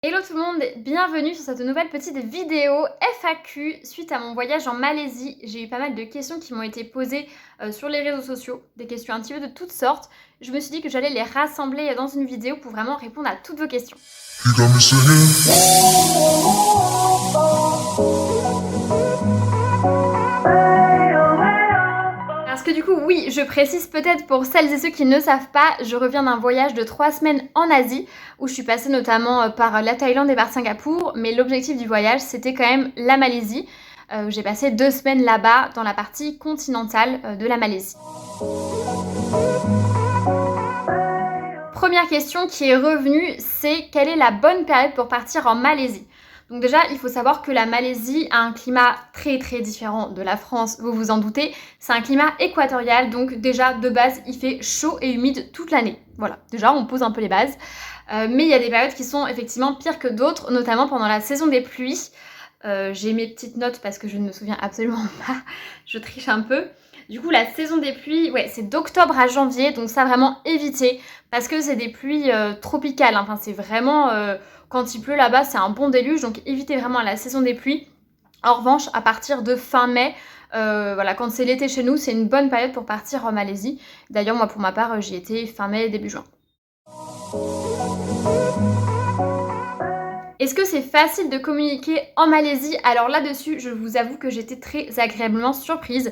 Hello tout le monde, bienvenue sur cette nouvelle petite vidéo FAQ suite à mon voyage en Malaisie. J'ai eu pas mal de questions qui m'ont été posées sur les réseaux sociaux, des questions un petit peu de toutes sortes. Je me suis dit que j'allais les rassembler dans une vidéo pour vraiment répondre à toutes vos questions. Parce que du coup, oui, je précise peut-être pour celles et ceux qui ne savent pas, je reviens d'un voyage de 3 semaines en Asie, où je suis passée notamment par la Thaïlande et par Singapour, mais l'objectif du voyage, c'était quand même la Malaisie. J'ai passé 2 semaines là-bas, dans la partie continentale de la Malaisie. Première question qui est revenue, c'est quelle est la bonne période pour partir en Malaisie ? Donc déjà, il faut savoir que la Malaisie a un climat très différent de la France, vous vous en doutez. C'est un climat équatorial, donc déjà de base, il fait chaud et humide toute l'année. Voilà, déjà on pose un peu les bases. Mais il y a des périodes qui sont effectivement pires que d'autres, notamment pendant la saison des pluies. J'ai mes petites notes parce que je ne me souviens absolument pas, je triche un peu. Du coup, la saison des pluies, ouais, c'est d'octobre à janvier, donc ça vraiment éviter, parce que c'est des pluies tropicales, hein. Enfin, c'est vraiment, quand il pleut là-bas, c'est un bon déluge, donc évitez vraiment la saison des pluies. En revanche, à partir de fin mai, voilà, quand c'est l'été chez nous, c'est une bonne période pour partir en Malaisie. D'ailleurs, moi, pour ma part, j'y étais fin mai, début juin. Est-ce que c'est facile de communiquer en Malaisie? Alors là-dessus, je vous avoue que j'étais très agréablement surprise.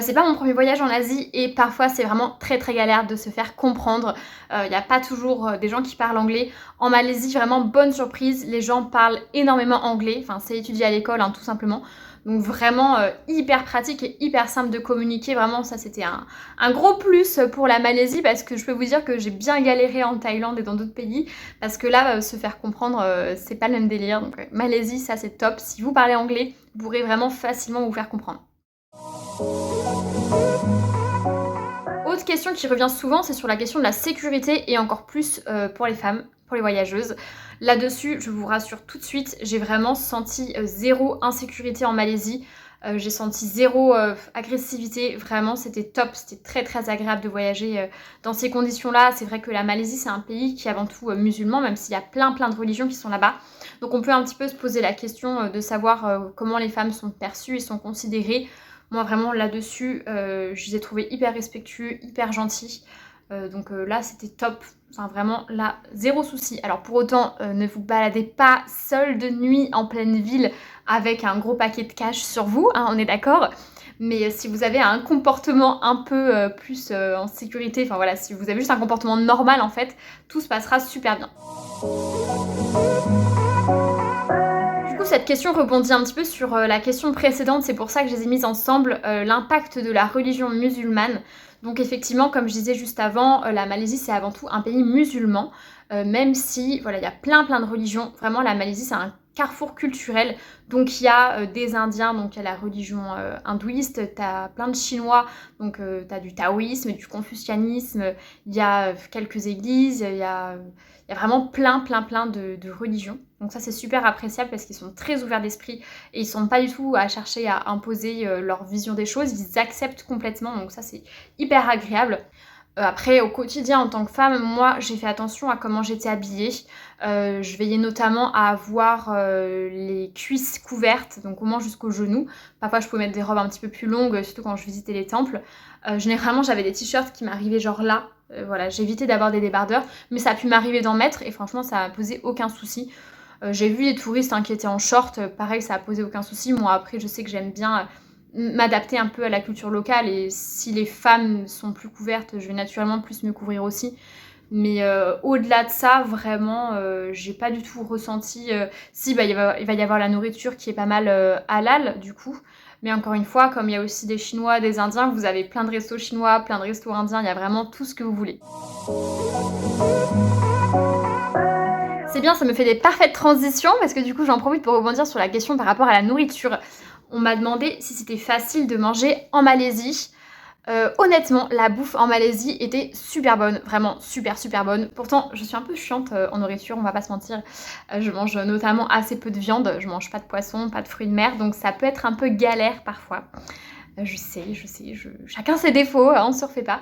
C'est pas mon premier voyage en Asie et parfois c'est vraiment très galère de se faire comprendre. Il n'y a pas toujours des gens qui parlent anglais. En Malaisie, vraiment bonne surprise, les gens parlent énormément anglais. Enfin, c'est étudié à l'école, hein, tout simplement. Donc vraiment hyper pratique et hyper simple de communiquer. Vraiment, ça c'était un gros plus pour la Malaisie parce que je peux vous dire que j'ai bien galéré en Thaïlande et dans d'autres pays. Parce que là, se faire comprendre, c'est pas le même délire. Donc Malaisie, ça c'est top. Si vous parlez anglais, vous pourrez vraiment facilement vous faire comprendre. Autre question qui revient souvent, c'est sur la question de la sécurité et encore plus pour les femmes, pour les voyageuses. Là-dessus, je vous rassure tout de suite, j'ai vraiment senti zéro insécurité en Malaisie. J'ai senti zéro agressivité, vraiment c'était top, c'était très agréable de voyager dans ces conditions-là. C'est vrai que la Malaisie c'est un pays qui est avant tout musulman, même s'il y a plein de religions qui sont là-bas. Donc on peut un petit peu se poser la question de savoir comment les femmes sont perçues et sont considérées. Moi vraiment là-dessus, je les ai trouvés hyper respectueux, hyper gentils. Donc là c'était top, enfin vraiment là zéro souci. Alors pour autant ne vous baladez pas seul de nuit en pleine ville avec un gros paquet de cash sur vous, hein, on est d'accord. Mais si vous avez un comportement un peu plus en sécurité, enfin voilà, si vous avez juste un comportement normal en fait, tout se passera super bien. Du coup, cette question rebondit un petit peu sur la question précédente, c'est pour ça que je les ai mises ensemble, l'impact de la religion musulmane. Donc effectivement, comme je disais juste avant, la Malaisie c'est avant tout un pays musulman, même si voilà, il y a plein de religions. Vraiment, la Malaisie c'est un carrefour culturel. Donc il y a des Indiens, donc il y a la religion hindouiste, t'as plein de Chinois, donc t'as du taoïsme, du confucianisme, il y a quelques églises, il y a vraiment plein de religions. Donc ça c'est super appréciable parce qu'ils sont très ouverts d'esprit et ils sont pas du tout à chercher à imposer leur vision des choses, ils acceptent complètement, donc ça c'est hyper agréable. Après, au quotidien, en tant que femme, moi, j'ai fait attention à comment j'étais habillée. Je veillais notamment à avoir les cuisses couvertes, donc au moins jusqu'aux genoux. Parfois, je pouvais mettre des robes un petit peu plus longues, surtout quand je visitais les temples. Généralement, j'avais des t-shirts qui m'arrivaient genre là. Voilà, j'évitais d'avoir des débardeurs, mais ça a pu m'arriver d'en mettre et franchement, ça m'a posé aucun souci. J'ai vu des touristes qui étaient en short, pareil, ça a posé aucun souci. Moi, après, je sais que j'aime bien m'adapter un peu à la culture locale et si les femmes sont plus couvertes, je vais naturellement plus me couvrir aussi. Mais au-delà de ça, vraiment, j'ai pas du tout ressenti... Si, bah, il va y avoir la nourriture qui est pas mal halal, du coup. Mais encore une fois, comme il y a aussi des Chinois, des Indiens, vous avez plein de restos chinois, plein de restos indiens, il y a vraiment tout ce que vous voulez. C'est bien, ça me fait des parfaites transitions parce que du coup j'en profite pour rebondir sur la question par rapport à la nourriture. On m'a demandé si c'était facile de manger en Malaisie. Honnêtement, la bouffe en Malaisie était super bonne, vraiment super bonne. Pourtant, je suis un peu chiante en nourriture, on va pas se mentir. Je mange notamment assez peu de viande, je mange pas de poisson, pas de fruits de mer, donc ça peut être un peu galère parfois. Je sais, chacun ses défauts, hein, on se refait pas.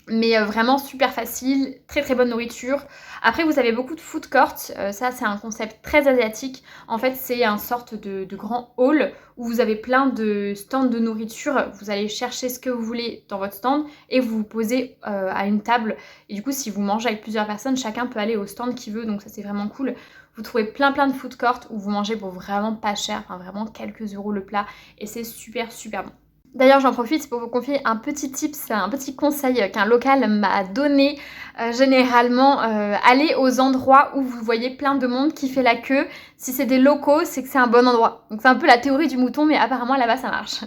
Mais vraiment super facile, très très bonne nourriture. Après vous avez beaucoup de food courts, ça c'est un concept très asiatique. En fait c'est un sorte de grand hall où vous avez plein de stands de nourriture. Vous allez chercher ce que vous voulez dans votre stand et vous vous posez à une table. Et du coup si vous mangez avec plusieurs personnes, chacun peut aller au stand qu'il veut, donc ça c'est vraiment cool. Vous trouvez plein de food courts où vous mangez pour vraiment pas cher, enfin vraiment quelques euros le plat. Et c'est super super bon. D'ailleurs, j'en profite pour vous confier un petit tips, un petit conseil qu'un local m'a donné. Généralement, allez aux endroits où vous voyez plein de monde qui fait la queue. Si c'est des locaux, c'est que c'est un bon endroit. Donc c'est un peu la théorie du mouton, mais apparemment là-bas ça marche.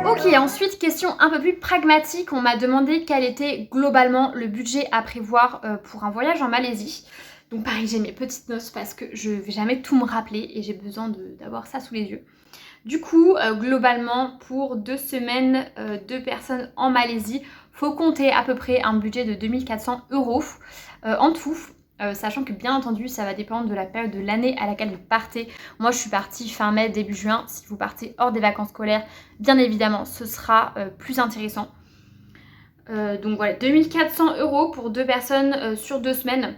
Ok, ensuite, question un peu plus pragmatique. On m'a demandé quel était globalement le budget à prévoir pour un voyage en Malaisie. Donc pareil, j'ai mes petites notes parce que je vais jamais tout me rappeler et j'ai besoin d'avoir ça sous les yeux. Du coup, globalement, pour 2 semaines, 2 personnes en Malaisie, faut compter à peu près un budget de 2400 € en tout. Sachant que bien entendu, ça va dépendre de la période de l'année à laquelle vous partez. Moi, je suis partie fin mai, début juin. Si vous partez hors des vacances scolaires, bien évidemment, ce sera plus intéressant. Donc voilà, 2400 € pour 2 personnes sur 2 semaines.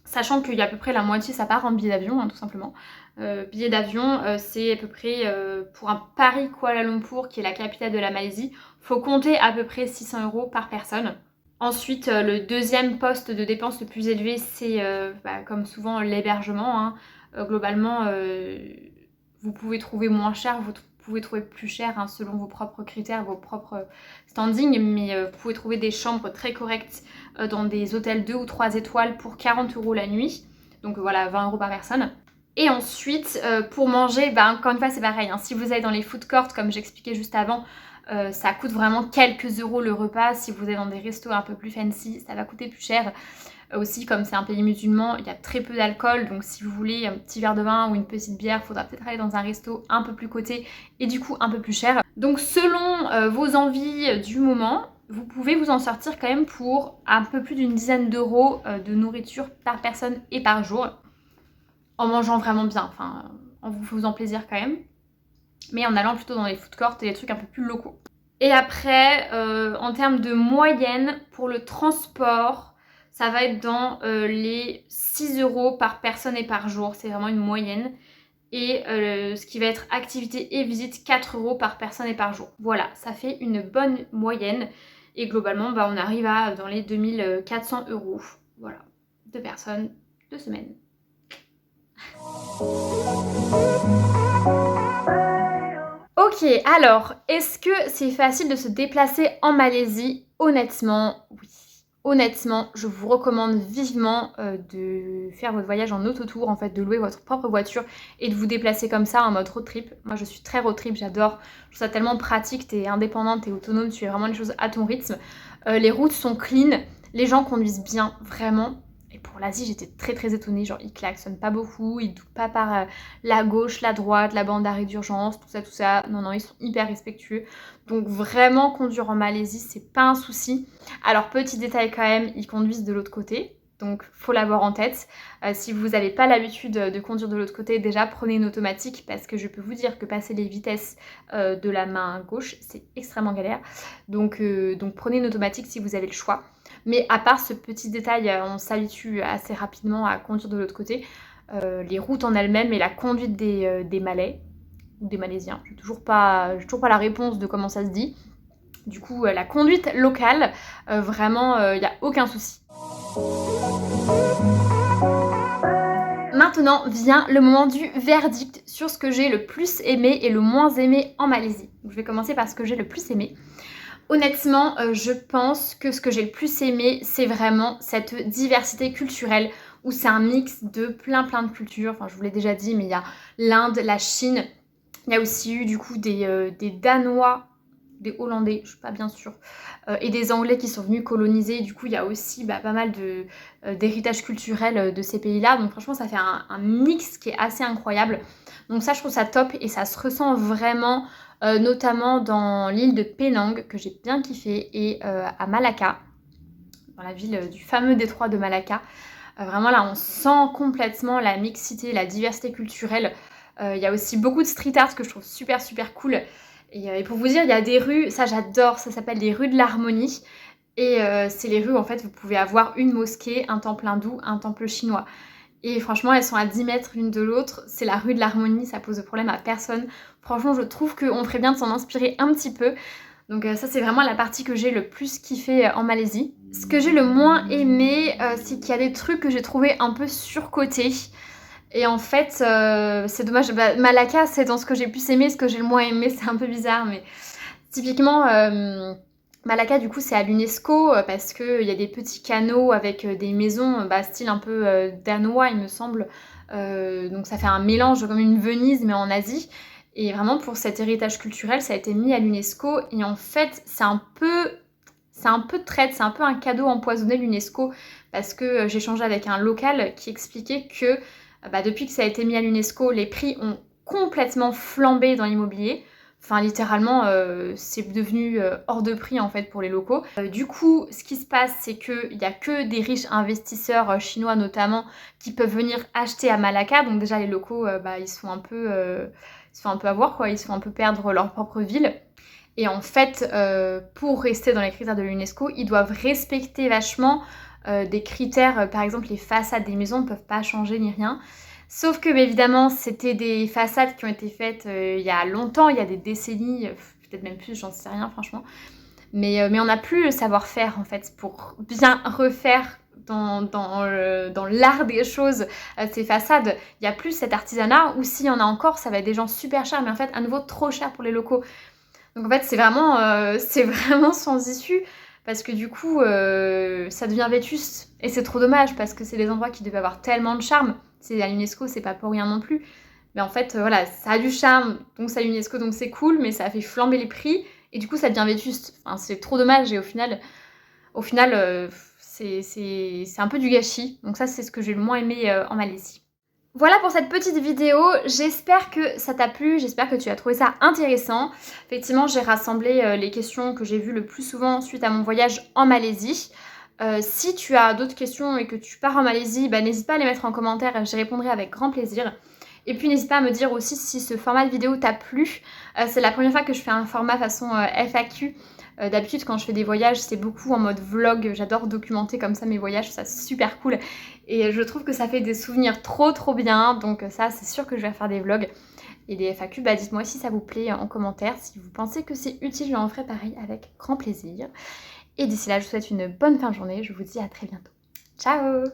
Sachant qu'il y a à peu près la moitié, ça part en billet d'avion, hein, tout simplement. Billet d'avion, c'est à peu près pour un Paris-Kuala Lumpur, qui est la capitale de la Malaisie, faut compter à peu près 600 € par personne. Ensuite, le deuxième poste de dépense le plus élevé, c'est comme souvent l'hébergement. Hein. Globalement, vous pouvez trouver moins cher, vous pouvez trouver plus cher hein, selon vos propres critères, vos propres standings, mais vous pouvez trouver des chambres très correctes dans des hôtels 2 ou 3 étoiles pour 40 € la nuit. Donc voilà, 20 € par personne. Et ensuite, pour manger, encore une fois c'est pareil, hein, si vous allez dans les food courts comme j'expliquais juste avant, ça coûte vraiment quelques euros le repas. Si vous êtes dans des restos un peu plus fancy, ça va coûter plus cher. Aussi, comme c'est un pays musulman, il y a très peu d'alcool, donc si vous voulez un petit verre de vin ou une petite bière, il faudra peut-être aller dans un resto un peu plus coté et du coup un peu plus cher. Donc selon vos envies du moment, vous pouvez vous en sortir quand même pour un peu plus d'une dizaine d'euros de nourriture par personne et par jour, en mangeant vraiment bien, enfin en vous faisant plaisir quand même, mais en allant plutôt dans les food courts et les trucs un peu plus locaux. Et après, en termes de moyenne, pour le transport, ça va être dans les 6 € par personne et par jour. C'est vraiment une moyenne. Et ce qui va être activité et visite, 4 € par personne et par jour. Voilà, ça fait une bonne moyenne. Et globalement, on arrive à dans les 2400 €. Voilà, 2 personnes, 2 semaines. Ok, alors, est-ce que c'est facile de se déplacer en Malaisie? Honnêtement, oui. Honnêtement, je vous recommande vivement de faire votre voyage en autotour, en fait, de louer votre propre voiture et de vous déplacer comme ça en mode road trip. Moi, je suis très road trip, j'adore. Je trouve ça tellement pratique, t'es indépendante, t'es autonome, tu fais vraiment les choses à ton rythme. Les routes sont clean, les gens conduisent bien, vraiment. Et pour l'Asie, j'étais très étonnée, genre ils klaxonnent pas beaucoup, ils doutent pas par la gauche, la droite, la bande d'arrêt d'urgence, tout ça. Non, ils sont hyper respectueux. Donc vraiment, conduire en Malaisie, c'est pas un souci. Alors petit détail quand même, ils conduisent de l'autre côté. Donc faut l'avoir en tête. Si vous n'avez pas l'habitude de conduire de l'autre côté, déjà prenez une automatique parce que je peux vous dire que passer les vitesses de la main gauche, c'est extrêmement galère. Donc prenez une automatique si vous avez le choix. Mais à part ce petit détail, on s'habitue assez rapidement à conduire de l'autre côté. Les routes en elles-mêmes et la conduite des Malais ou des Malaisiens, j'ai toujours pas la réponse de comment ça se dit. Du coup, la conduite locale, vraiment, il n'y a aucun souci. Maintenant vient le moment du verdict sur ce que j'ai le plus aimé et le moins aimé en Malaisie. Donc, je vais commencer par ce que j'ai le plus aimé. Honnêtement, je pense que ce que j'ai le plus aimé, c'est vraiment cette diversité culturelle où c'est un mix de plein de cultures. Enfin, je vous l'ai déjà dit, mais il y a l'Inde, la Chine. Il y a aussi eu du coup des Danois, des Hollandais, je suis pas bien sûre, et des Anglais qui sont venus coloniser. Du coup, il y a aussi pas mal d'héritage culturel de ces pays-là. Donc franchement, ça fait un mix qui est assez incroyable. Donc ça, je trouve ça top et ça se ressent vraiment, notamment dans l'île de Penang, que j'ai bien kiffé, et à Malacca, dans la ville du fameux détroit de Malacca. Vraiment là, on sent complètement la mixité, la diversité culturelle. Il y a aussi beaucoup de street art que je trouve super cool. Et pour vous dire, il y a des rues, ça j'adore, ça s'appelle les rues de l'harmonie. Et c'est les rues, en fait, vous pouvez avoir une mosquée, un temple hindou, un temple chinois. Et franchement, elles sont à 10 mètres l'une de l'autre. C'est la rue de l'harmonie, ça pose de problème à personne. Franchement, je trouve qu'on ferait bien de s'en inspirer un petit peu. Donc ça, c'est vraiment la partie que j'ai le plus kiffé en Malaisie. Ce que j'ai le moins aimé, c'est qu'il y a des trucs que j'ai trouvé un peu surcotés. Et en fait, c'est dommage. Bah, Malacca, c'est dans ce que j'ai plus aimé, ce que j'ai le moins aimé, c'est un peu bizarre, mais typiquement, Malacca, du coup, c'est à l'UNESCO parce qu'il y a des petits canaux avec des maisons, bah, style un peu danois, il me semble. Donc ça fait un mélange comme une Venise, mais en Asie. Et vraiment, pour cet héritage culturel, ça a été mis à l'UNESCO. Et en fait, c'est un peu traite, c'est un peu un cadeau empoisonné l'UNESCO parce que j'ai échangé avec un local qui expliquait que bah, depuis que ça a été mis à l'UNESCO, les prix ont complètement flambé dans l'immobilier. Enfin, littéralement, c'est devenu hors de prix en fait pour les locaux. Du coup, ce qui se passe, c'est qu'il n'y a que des riches investisseurs chinois notamment qui peuvent venir acheter à Malacca. Donc déjà, les locaux, bah, ils se font un peu avoir, quoi. Ils se font un peu perdre leur propre ville. Et en fait, pour rester dans les critères de l'UNESCO, ils doivent respecter vachement des critères. Par exemple, les façades des maisons ne peuvent pas changer ni rien. Sauf que, bah, évidemment, c'était des façades qui ont été faites il y a longtemps, il y a des décennies, peut-être même plus, j'en sais rien franchement. Mais on n'a plus le savoir-faire en fait pour bien refaire dans l'art des choses ces façades. Il n'y a plus cet artisanat, ou s'il y en a encore, ça va être des gens super chers, mais en fait à nouveau trop cher pour les locaux. Donc en fait c'est vraiment sans issue. Parce que du coup, ça devient vétuste. Et c'est trop dommage, parce que c'est des endroits qui devaient avoir tellement de charme. C'est à l'UNESCO, c'est pas pour rien non plus. Mais en fait, voilà, ça a du charme, donc c'est à l'UNESCO, donc c'est cool, mais ça a fait flamber les prix. Et du coup, ça devient vétuste. Enfin, c'est trop dommage, et au final c'est un peu du gâchis. Donc ça, c'est ce que j'ai le moins aimé en Malaisie. Voilà pour cette petite vidéo, j'espère que ça t'a plu, j'espère que tu as trouvé ça intéressant. Effectivement, j'ai rassemblé les questions que j'ai vues le plus souvent suite à mon voyage en Malaisie. Si tu as d'autres questions et que tu pars en Malaisie, bah, n'hésite pas à les mettre en commentaire, j'y répondrai avec grand plaisir. Et puis n'hésite pas à me dire aussi si ce format de vidéo t'a plu. C'est la première fois que je fais un format façon FAQ. D'habitude quand je fais des voyages c'est beaucoup en mode vlog, j'adore documenter comme ça mes voyages, ça c'est super cool. Et je trouve que ça fait des souvenirs trop bien, donc ça c'est sûr que je vais faire des vlogs. Et des FAQ, bah dites-moi si ça vous plaît en commentaire, si vous pensez que c'est utile, j'en ferai pareil avec grand plaisir. Et d'ici là je vous souhaite une bonne fin de journée, je vous dis à très bientôt. Ciao!